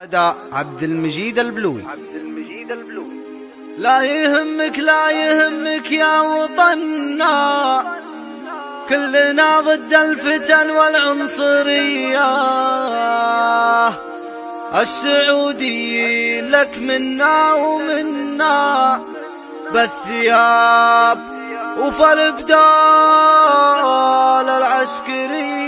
أداء عبد المجيد البلوي. لا يهمك لا يهمك يا وطننا، كلنا ضد الفتن والعنصرية. السعوديين لك منا ومنا، بالثياب وفي الابدال العسكرية.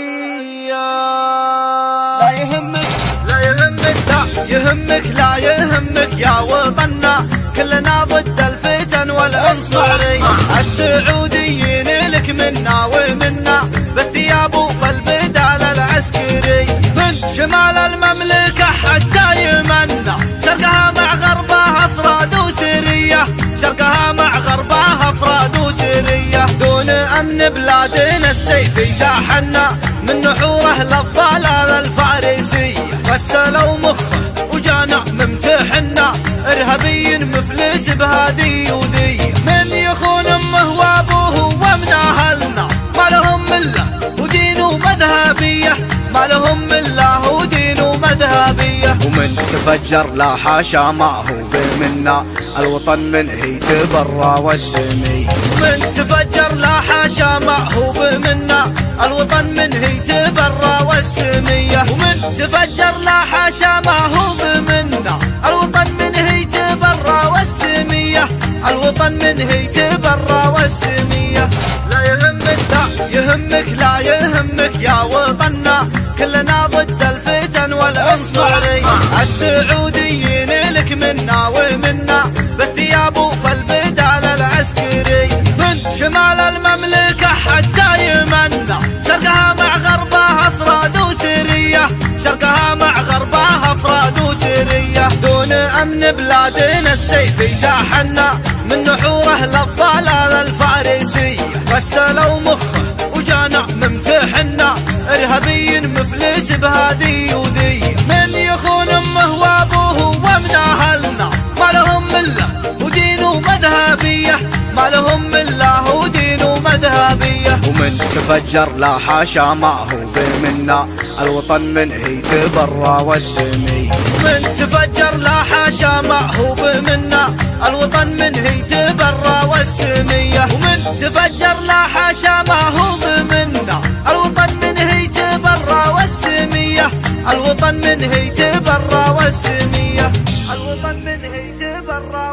لا يهمك لا يهمك لا يهمك لا يهمك يا وطننا، كلنا ضد الفتن والعنصرية. السعوديين لك منا ومنا، بالثياب وفي البدال العسكري. من شمال المملكة حتى يمنا، شرقها مع غربها افراد وسرية، شرقها مع غربها افراد وسرية. دون امن بلادنا السيف يتاحنا، من نحوره للضلال الفارسية. غسلوا مخه وجانا ممتحنا، ارهابي مفلس بهذه وذي. من يخون امه وابوه ومن اهلنا، ما لهم مله ودين ومذهبيه، ما لهم مله ودين ومذهبيه. ومن تفجر لا حاشا ما هو بمنا، الوطن منه يتبرى والسمي. من تفجر لا حاشا ما هو بمنا، الوطن منه يتبرى والسمية. ومن تفجر لا حاشا ما هو بمنا، الوطن منه يتبرى والسمية، الوطن منه يتبرى والسمية. لا يهمك لا يهمك لا يهمك يا وطننا، كلنا ضد الفتن والعنصرية. السعوديين لك منا ومنا، بالثياب وفي البدال العسكري. من شمال المملكة حتى يمنا، شرقها مع غربها افراد وسرية، شرقها مع غربها افراد وسرية. دون امن بلادنا السيف يتاحنا، من نحوره للضلال الفارسية. غسلوا مخه وجانا ممتحنا، ارهابي مفلس بهذه وذي. من يخون امه وابوه ومن اهلنا، ما لهم مله ودين ومذهبيه، ما لهم مله ودين ومذهبيه. ومن تفجر لا حاشا ما هو بمنا، الوطن منه يتبرى والسمي. من تفجر لا حاشا ما هو بمنا، الوطن منه يتبرى والسمية. ومن تفجر لا حاشا ما هو بمنا، الوطن منه يتبرى والسمية، الوطن منه يتبرى والسمية، الوطن منه يتبرى